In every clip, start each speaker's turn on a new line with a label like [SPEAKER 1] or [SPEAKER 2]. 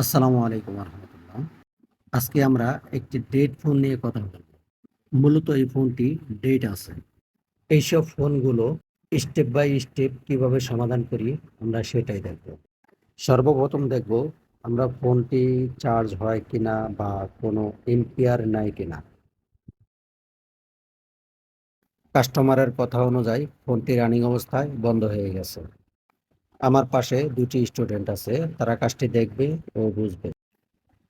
[SPEAKER 1] আসসালামু আলাইকুম রহমতুল্লাহ। আজকে আমরা একটি ডেট ফোন নিয়ে কথা বলব। মূলত এই ফোনটি ডেট আছে। এইসব ফোনগুলো স্টেপ বাই স্টেপ কিভাবে সমাধান করি আমরা সেটাই দেখব। সর্বপ্রথম দেখব আমরা ফোনটি চার্জ হয় কিনা বা কোনো এম্পিয়ার নাই কিনা। কাস্টমারের কথা অনুযায়ী ফোনটি রানিং অবস্থায় বন্ধ হয়ে গেছে। আমার পাশে দুটি স্টুডেন্ট আছে, তারা কাজটি দেখবে ও বুঝবে।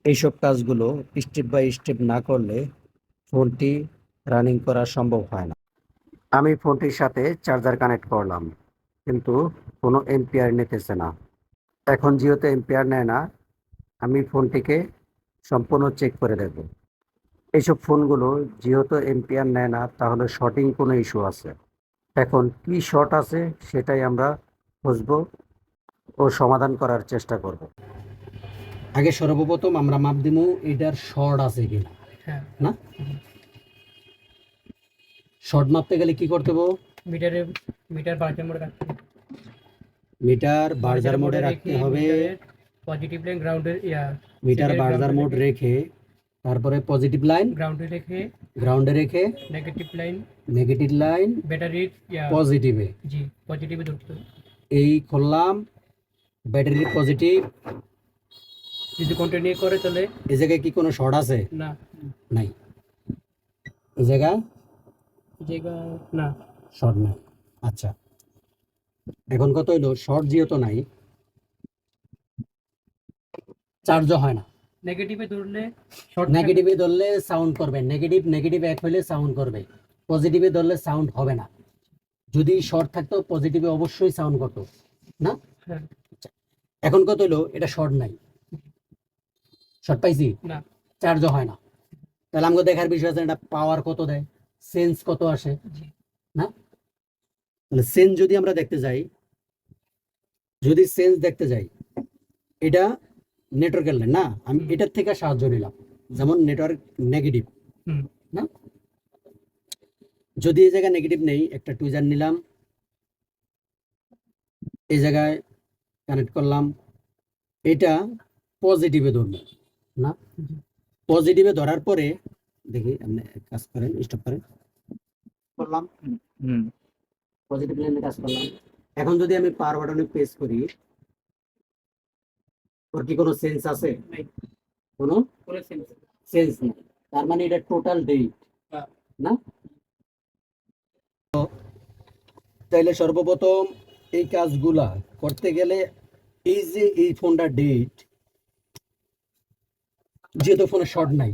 [SPEAKER 1] এইসব কাজগুলো স্টেপ বাই স্টেপ না করলে ফোনটি রানিং করা সম্ভব হয় না। আমি ফোনটির সাথে চার্জার কানেক্ট করলাম, কিন্তু কোনো এম্পিয়ার নিতেছে না। এখন যেহেতু এম্পিয়ার নেয় না, আমি ফোনটিকে সম্পূর্ণ চেক করে দেখব। এইসব ফোনগুলো যেহেতু এম্পিয়ার নেয় না, তাহলে শর্টিং কোনো ইস্যু আছে। এখন কি শর্ট আছে সেটাই আমরা খুঁজবো ও সমাধান করার চেষ্টা করব। আগে সর্বপ্রথম আমরা মাপ দিব এটার শর্ট আছে কিনা।
[SPEAKER 2] হ্যাঁ।
[SPEAKER 1] না, শর্ট মাপতে গেলে কি করতে হবে?
[SPEAKER 2] মিটারে মিটার বার্জার মোডে রাখতে হবে।
[SPEAKER 1] মিটার বার্জার মোডে রাখতে হবে।
[SPEAKER 2] পজিটিভ লাইন গ্রাউন্ডের
[SPEAKER 1] মিটার বার্জার মোড রেখে তারপরে পজিটিভ লাইন গ্রাউন্ডে রেখে নেগেটিভ লাইন
[SPEAKER 2] ব্যাটারির
[SPEAKER 1] পজিটিভে।
[SPEAKER 2] জি পজিটিভে ধরতে হবে।
[SPEAKER 1] এই খুললাম ব্যাটারির পজিটিভ।
[SPEAKER 2] যদি কন্টিনিউ করে চলে।
[SPEAKER 1] এই জায়গায় কি কোনো শর্ট আছে?
[SPEAKER 2] না,
[SPEAKER 1] নাই। এই জায়গায়
[SPEAKER 2] না
[SPEAKER 1] শর্ট নাই। আচ্ছা, এখন কত হইলো? শর্ট যেহেতু নাই, চার্জও হয় না।
[SPEAKER 2] নেগেটিভে ধরলে
[SPEAKER 1] নেগেটিভে ধরলে সাউন্ড করবে, নেগেটিভ এক হইলে সাউন্ড করবে। পজিটিভে ধরলে সাউন্ড হবে না। যদি শর্ট থাকতো পজিটিভে অবশ্যই সাউন্ড করতো না।
[SPEAKER 2] হ্যাঁ।
[SPEAKER 1] এখন কত হইলো? এটা শর্ট নাই, শর্ট পাইছি
[SPEAKER 2] না,
[SPEAKER 1] চার্জও হয় না। তাহলে আমাকে দেখার বিষয় আছে এটা পাওয়ার কত দেয়, সেন্স কত আসে না। তাহলে সেন্স যদি আমরা দেখতে যাই, এটা নেটওয়ার্কের লাইন না, আমি এটার থেকে সাহায্য নিলাম। যেমন নেটওয়ার্ক নেগেটিভ না, যদি এই জায়গায় নেগেটিভ নেই, একটা টুইজার নিলাম, এই জায়গায় কানেক্ট করলাম, এটা পজিটিভে ধরবো না। পজিটিভে ধরার পরে দেখি আপনি কাজ করেন, স্টপ করেন, করলাম পজিটিভ লাইনে কাজ করলাম। এখন যদি আমি পাওয়ার বাটনে প্রেস করি, ওর কি কোনো সেন্স আছে? কোনো সেন্স নেই। তার মানে এটা টোটাল ডেট না। তাইলে সর্বপ্রথম এই কাজগুলা করতে গেলে এই যে এই ফোনটা ডেট, যেহেতু ফোনে শর্ট নাই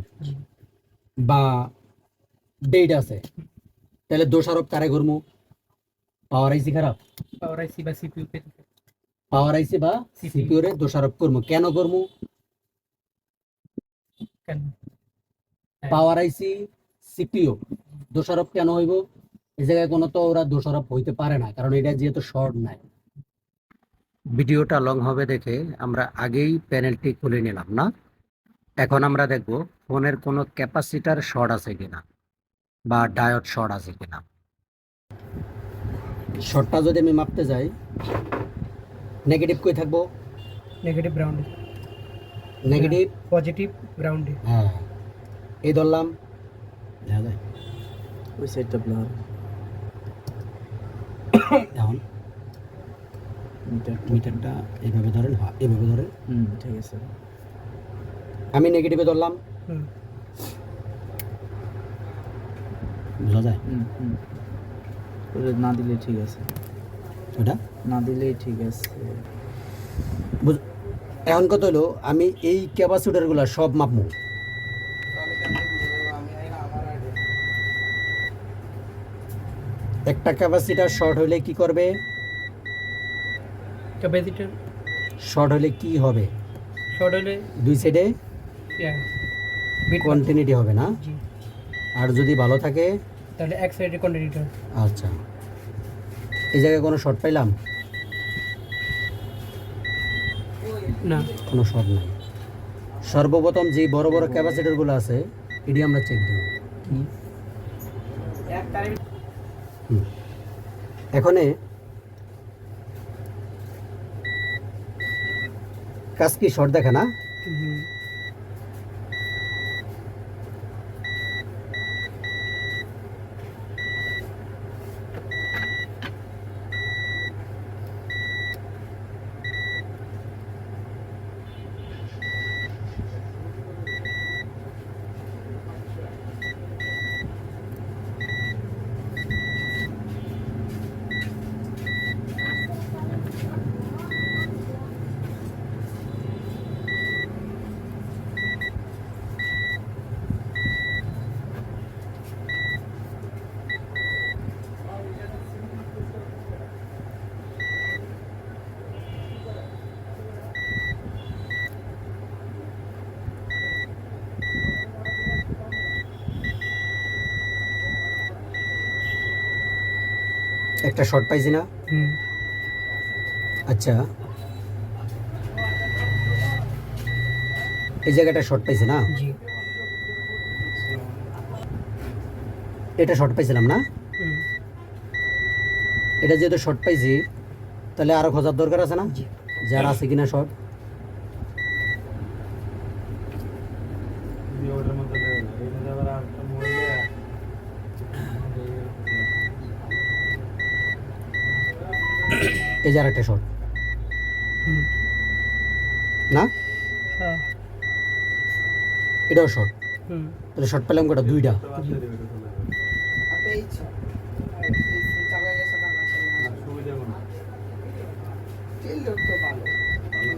[SPEAKER 1] বা ডেট আছে, তাহলে দোষারোপ কারে করবো? পাওয়ার আইসি খারাপ,
[SPEAKER 2] পাওয়ার আইসি বা সিপিইউ
[SPEAKER 1] পাওয়ার আইসি বা সিপিইউ রে দোষারোপ করবো। কেন করবো? পাওয়ার আইসি সিপিইউ দোষারোপ কেন হইব? এই জায়গায় কোনো তো ওরা দোষারোপ হইতে পারে না, কারণ এটা যেহেতু শর্ট নাই। ভিডিওটা লং হবে দেখে আমরা আগেই প্যানেলটি খুলে নিলাম না। এখন আমরা দেখব ফোনের কোনো ক্যাপাসিটার শর্ট আছে কিনা বা ডায়োড শর্ট আছে কিনা। শর্টটা যদি আমি মাপতে যাই, নেগেটিভ কই থাকবো?
[SPEAKER 2] নেগেটিভ গ্রাউন্ডে,
[SPEAKER 1] নেগেটিভ
[SPEAKER 2] পজিটিভ গ্রাউন্ডে।
[SPEAKER 1] হ্যাঁ, এই ধরলাম, দেখা যায়
[SPEAKER 2] ওই সাইডটা ব্লার।
[SPEAKER 1] এখন মিটারটা এইভাবে ধরেন, হ্যাঁ এইভাবে ধরেন।
[SPEAKER 2] ঠিক আছে,
[SPEAKER 1] আমি নেগেটিভে ধরলাম, বোঝা যায়?
[SPEAKER 2] না দিলে ঠিক আছে,
[SPEAKER 1] ওটা
[SPEAKER 2] না দিলেই ঠিক আছে।
[SPEAKER 1] এখন কত হলো? আমি এই ক্যাপাসিটরগুলো সব মাপবো। একটা ক্যাপাসিটার শর্ট হলে কি করবে?
[SPEAKER 2] ক্যাপাসিটর
[SPEAKER 1] শর্ট হলে কি হবে?
[SPEAKER 2] শর্ট হলে
[SPEAKER 1] দুই সাইডে
[SPEAKER 2] বিট
[SPEAKER 1] কন্টিনিউটি হবে না।
[SPEAKER 2] জি,
[SPEAKER 1] আর যদি ভালো থাকে
[SPEAKER 2] তাহলে এক সাইডে কন্টিনিউটি।
[SPEAKER 1] আচ্ছা, এই জায়গায় কোনো শর্ট পাইলাম
[SPEAKER 2] না,
[SPEAKER 1] কোনো শর্ট নাই। সর্বপ্রথম যে বড় বড় ক্যাপাসিটরগুলো আছে এটি আমরা চেক দেব। এখানে কাজ কি শর্ট দেখে না?
[SPEAKER 2] হুম।
[SPEAKER 1] একটা শর্ট পাইছি না?
[SPEAKER 2] হুম।
[SPEAKER 1] আচ্ছা, এই জায়গাটা শর্ট পাইছে না?
[SPEAKER 2] জি।
[SPEAKER 1] এটা শর্ট পাইছিলাম না?
[SPEAKER 2] হুম।
[SPEAKER 1] এটা যেহেতু শর্ট পাইছি, তাহলে আরো খোঁজার দরকার আছে না,
[SPEAKER 2] জি।
[SPEAKER 1] যার আছে কিনা শর্ট। এই যে আরেকটা শর্ট
[SPEAKER 2] হুম।
[SPEAKER 1] না,
[SPEAKER 2] হ্যাঁ।
[SPEAKER 1] এটাও শর্ট।
[SPEAKER 2] হুম।
[SPEAKER 1] তাহলে শর্ট পেলাম কটা? দুইটা।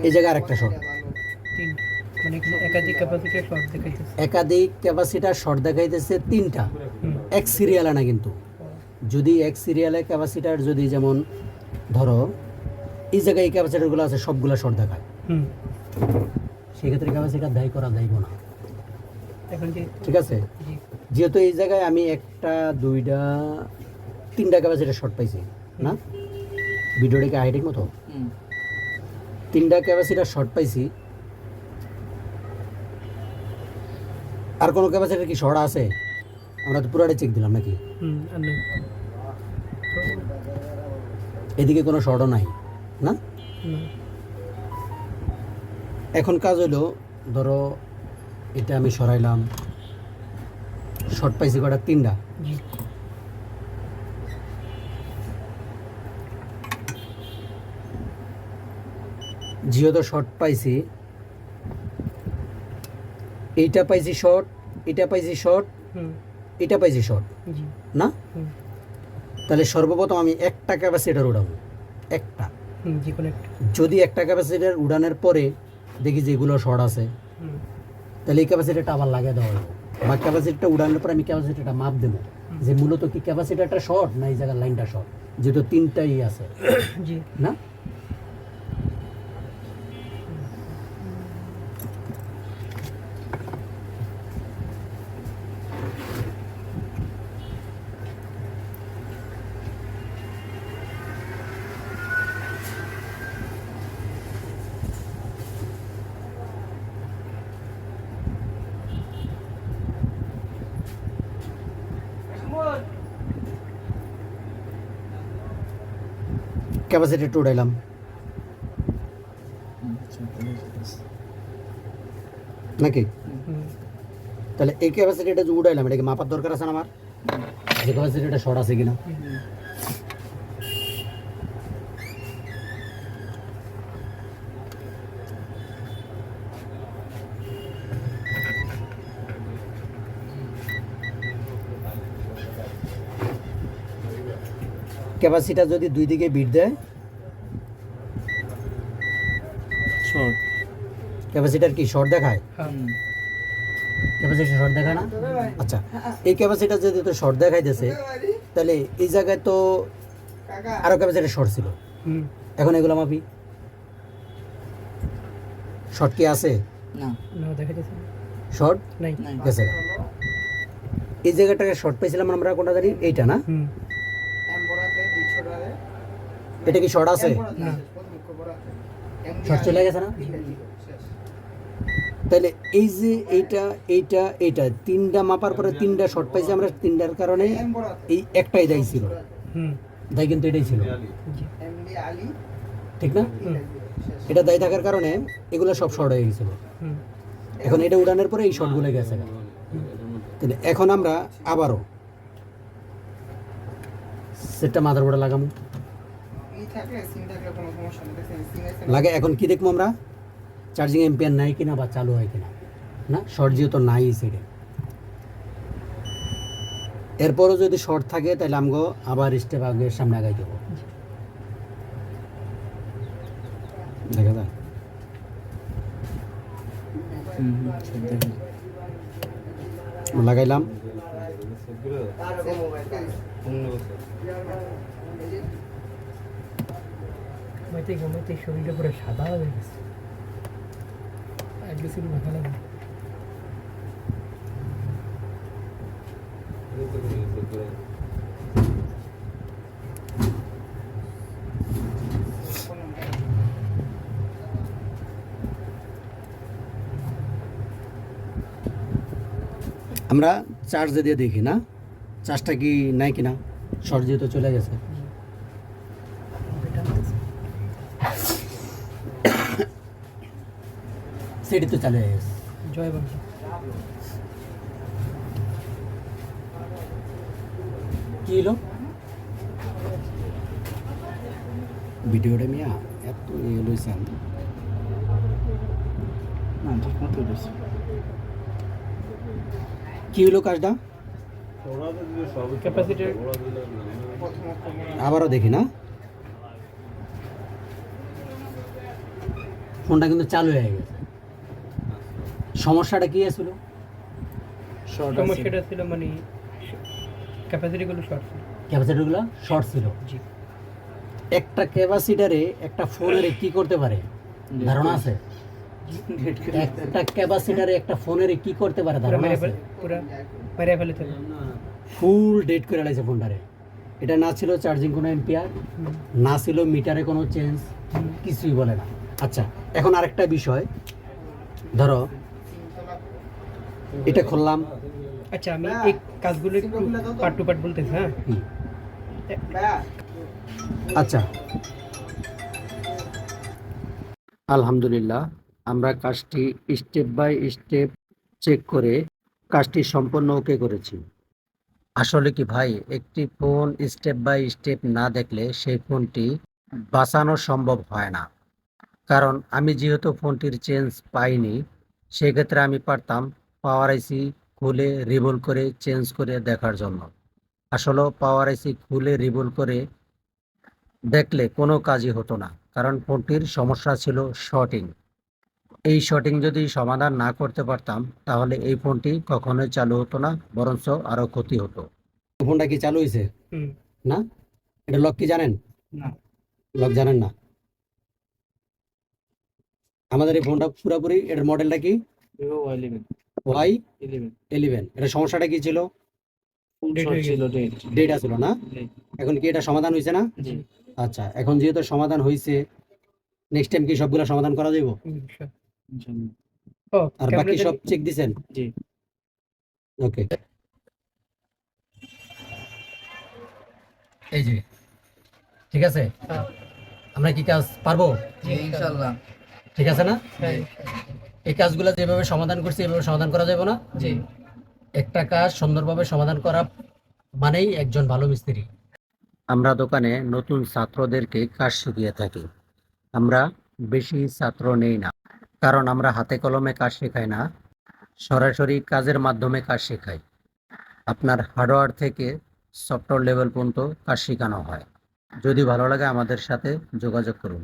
[SPEAKER 1] এই জায়গায় আরেকটা শর্ট।
[SPEAKER 2] তিনটা, মানে এখানে একাধিক ক্যাপাসিটির শর্ট দেখাইতেছে।
[SPEAKER 1] একাধিক ক্যাপাসিটার শর্ট দেখাইতেছে তিনটা,
[SPEAKER 2] হুম।
[SPEAKER 1] এক সিরিয়ালে না কিন্তু। যদি এক সিরিয়ালে ক্যাপাসিটার, যদি যেমন ধরো এই জায়গায় এই ক্যাপাসিটারগুলো আছে, সবগুলো শর্ট দেখায়,
[SPEAKER 2] হুম।
[SPEAKER 1] সেক্ষেত্রে ক্যাপাসিটার দায়ী করা যাইব না।
[SPEAKER 2] এখন যে
[SPEAKER 1] ঠিক আছে,
[SPEAKER 2] জি।
[SPEAKER 1] যেহেতু এই জায়গায় আমি একটা, দুইটা, তিনটা ক্যাপাসিটার শর্ট পাইছি না, ভিডিওটাকে হাইটেক মতো তিনটা ক্যাপাসিটার শর্ট পাইছি। আর কোনো ক্যাপাসিটার কি শর্ট আছে? আমরা তো পুরাটাই চেক দিলাম নাকি?
[SPEAKER 2] হুম। আর নেই।
[SPEAKER 1] এদিকে কোনো শর্টও নাই না?
[SPEAKER 2] না।
[SPEAKER 1] এখন কাজ হলো, ধরো এটা আমি সরাইলাম, শর্ট পাইছি কটা? তিনটা।
[SPEAKER 2] জি।
[SPEAKER 1] যেহেতু শর্ট পাইছি, এইটা পাইছি শর্ট, এটা পাইছি শর্ট,
[SPEAKER 2] হুম।
[SPEAKER 1] এটা পাইছি শর্ট
[SPEAKER 2] জি।
[SPEAKER 1] না?
[SPEAKER 2] হুম।
[SPEAKER 1] তাহলে সর্বপ্রথম আমি একটা ক্যাপাসিটার উড়াবো, একটা।
[SPEAKER 2] হুম। যে কোনো একটা।
[SPEAKER 1] যদি একটা ক্যাপাসিটার উড়ানোর পরে দেখি যে এগুলো শর্ট আছে,
[SPEAKER 2] হুম।
[SPEAKER 1] তাহলে এই ক্যাপাসিটারটা আবার লাগিয়ে দেওয়া হবে। আমার ক্যাপাসিটিটা উড়ানোর পর আমি ক্যাপাসিটিটা মাপ দেবো যে মূলত কি ক্যাপাসিটারটা শর্ট না এই জায়গার লাইনটা শর্ট, যেহেতু তিনটাই আছে
[SPEAKER 2] জি।
[SPEAKER 1] না। ক্যাপাসিটিটা উড়াইলাম, নাকি?
[SPEAKER 2] হুম।
[SPEAKER 1] তাহলে এই ক্যাপাসিটিটা যে উড়াইলাম, এটাকে মাপার দরকার আছে না আমার, যে ক্যাপাসিটিটা শর্ট আছে কিনা। ক্যাপাসিটার যদি দুই দিকে বিট দেয়,
[SPEAKER 3] শর্ট।
[SPEAKER 1] ক্যাপাসিটার কি শর্ট দেখায়?
[SPEAKER 2] হ্যাঁ।
[SPEAKER 1] ক্যাপাসিটার শর্ট দেখায় না? আচ্ছা, এই ক্যাপাসিটার যদি তো শর্ট দেখাইতেছে, তাহলে এই জায়গায় তো আরো ক্যাপাসিটার শর্ট ছিল।
[SPEAKER 2] হুম।
[SPEAKER 1] এখন এগুলো মাপি, শর্ট কি আছে?
[SPEAKER 3] না।
[SPEAKER 2] না, দেখাইতেছে না।
[SPEAKER 1] শর্ট
[SPEAKER 2] নাই।
[SPEAKER 3] নাই।
[SPEAKER 1] গেছে। এই জায়গাটাকে শর্ট পাইছিলাম আমরা কোনটা জানি, এইটা না?
[SPEAKER 2] হুম।
[SPEAKER 1] এটা কি শর্ট আছে?
[SPEAKER 2] না।
[SPEAKER 1] শর্ট চলে গেছে না? তাহলে এই যে এইটা, এইটা, এইটা তিনটা মাপার পরে তিনটা শর্ট পাইছি আমরা, তিনটার কারণে এই একটাই দায়ী ছিল,
[SPEAKER 2] হুম।
[SPEAKER 1] দায়ী কিন্তু এটাই ছিল।
[SPEAKER 2] জি।
[SPEAKER 1] ঠিক না?
[SPEAKER 2] হুম
[SPEAKER 1] এটা দায়ী থাকার কারণে এগুলো সব শর্ট হয়ে গেছিল।
[SPEAKER 2] হুম
[SPEAKER 1] এখন এটা উড়ানোর পরে এই শর্টগুলো গেছে। তাহলে এখন আমরা আবারও সেটটা মাদারবোর্ডে লাগাবো। লাগে এখন কি দেখবো আমরা? চার্জিং এম্পিয়ার নাই কিনা বা চালু হয় কিনা। না, শর্ট যেহেতু নাই সেটা। এরপরও যদি শর্ট থাকে তাহলে আমগো আবার স্টেপ আগে সামনে আগাই দেবো। দেখা যায় লাগাইলাম।
[SPEAKER 2] ঘুমাইতে শরীরটা পুরো সাদা হয়ে গেছে। আগে ছিল মাথা লাগে।
[SPEAKER 1] আমরা চার্জ দিয়ে দেখি না চার্জটা কি নাই কিনা। শর্ট যেহেতু চলে গেছে, সেটি তো চলে গেছে।
[SPEAKER 2] জয় বাংলা।
[SPEAKER 1] কি হলো ভিডিওটা মিয়া এত লইছেন
[SPEAKER 3] না, ঠিক মতো দিয়েছে।
[SPEAKER 1] কি হলো কাজটা?
[SPEAKER 2] ক্যাপাসিটর
[SPEAKER 1] আবারও দেখি না। ফোনটা কিন্তু চালু হয়ে গেছে। সমস্যাটা কি ছিল?
[SPEAKER 3] শর্ট
[SPEAKER 2] সমস্যাটা ছিল মানে ক্যাপাসিটিগুলো শর্ট ছিল।
[SPEAKER 1] ক্যাপাসিটরগুলো শর্ট ছিল।
[SPEAKER 2] জি
[SPEAKER 1] একটা ক্যাপাসিটারে একটা ফোনের কি করতে পারে ধারণা আছে? একটা ক্যাপাসিটারে একটা ফোনের কি করতে পারে ধারণা আছে?
[SPEAKER 2] পুরা মেরে ফেলেছিল।
[SPEAKER 1] ফুল ডেট করে লাইছে ফোনটারে। এটা না ছিল চার্জিং কোনো এম্পিয়ার, না ছিল মিটারে কোনো চেঞ্জ, কিছুই বলে না। আচ্ছা, এখন আরেকটা বিষয়, ধরো এটা খুললাম।
[SPEAKER 2] আচ্ছা আমি এই কাজগুলো একটু পার্ট টু পার্ট বলতেছি। হ্যাঁ
[SPEAKER 1] আচ্ছা, আলহামদুলিল্লাহ আমরা কাজটি স্টেপ বাই স্টেপ চেক করে কাজটি সম্পূর্ণ ওকে করেছি। আসলে কি ভাই, একটি ফোন স্টেপ বাই স্টেপ না দেখলে সেই ফোনটি বাঁচানো সম্ভব হয় না। কারণ আমি যেহেতু ফোনটির চেঞ্জ পাইনি, সেক্ষেত্রে আমি পারতাম পাওয়ার আইসি খুলে রিবোল করে চেঞ্জ করে দেখার জন্য। আসলে পাওয়ার আইসি খুলে রিবোল করে দেখলে কোনো কাজই হতো না, কারণ ফোনটির সমস্যা ছিল শর্টিং। এই শর্টিং যদি সমাধান না করতে পারতাম তাহলে এই ফোনটি কখনোই চালু হতো না, বরঞ্চ আরো ক্ষতি হতো। ফোনটা কি চালু হয়েছে?
[SPEAKER 2] হুম
[SPEAKER 1] না, এটা লক কি জানেন?
[SPEAKER 3] না।
[SPEAKER 1] লক জানেন না? আমাদের এই ফোনটা পুরোপুরি, এটার মডেলটা কি?
[SPEAKER 3] Vivo Y11
[SPEAKER 1] Y
[SPEAKER 3] 11
[SPEAKER 1] 11। এটা সমস্যাটা কি ছিল?
[SPEAKER 2] Date
[SPEAKER 3] শর্ট
[SPEAKER 2] হয়ে
[SPEAKER 3] ছিল, ডেট।
[SPEAKER 1] ডেট ছিল না?
[SPEAKER 3] জি
[SPEAKER 1] এখন কি এটা সমাধান হয়েছে না?
[SPEAKER 3] জি।
[SPEAKER 1] আচ্ছা, এখন যেহেতু সমাধান হয়েছে, নেক্সট টাইম কি সবগুলো সমাধান করা যাবে?
[SPEAKER 3] ইনশাআল্লাহ।
[SPEAKER 2] ও
[SPEAKER 1] আর বাকি সব চেক দিছেন?
[SPEAKER 3] জি।
[SPEAKER 1] ওকে, এই যে ঠিক আছে, আমরা কি কাজ পারবো?
[SPEAKER 2] ইনশাআল্লাহ।
[SPEAKER 1] ঠিক আছে না?
[SPEAKER 2] হ্যাঁ
[SPEAKER 1] এই কাজগুলো যেভাবে সমাধান করছি এভাবে সমাধান করা যাবে না?
[SPEAKER 2] জি
[SPEAKER 1] একটা কাজ সুন্দরভাবে সমাধান করা মানেই একজন ভালো মিস্ত্রি। আমরা দোকানে নতুন ছাত্রদেরকে কাজ শিখিয়ে থাকি। আমরা বেশি ছাত্র নেই না, কারণ আমরা হাতে কলমে কাজ শেখাই না, সরাসরি কাজের মাধ্যমে কাজ শেখাই। আপনার হার্ডওয়্যার থেকে সফটওয়্যার লেভেল পর্যন্ত কাজ শেখানো হয়। যদি ভালো লাগে আমাদের সাথে যোগাযোগ করুন।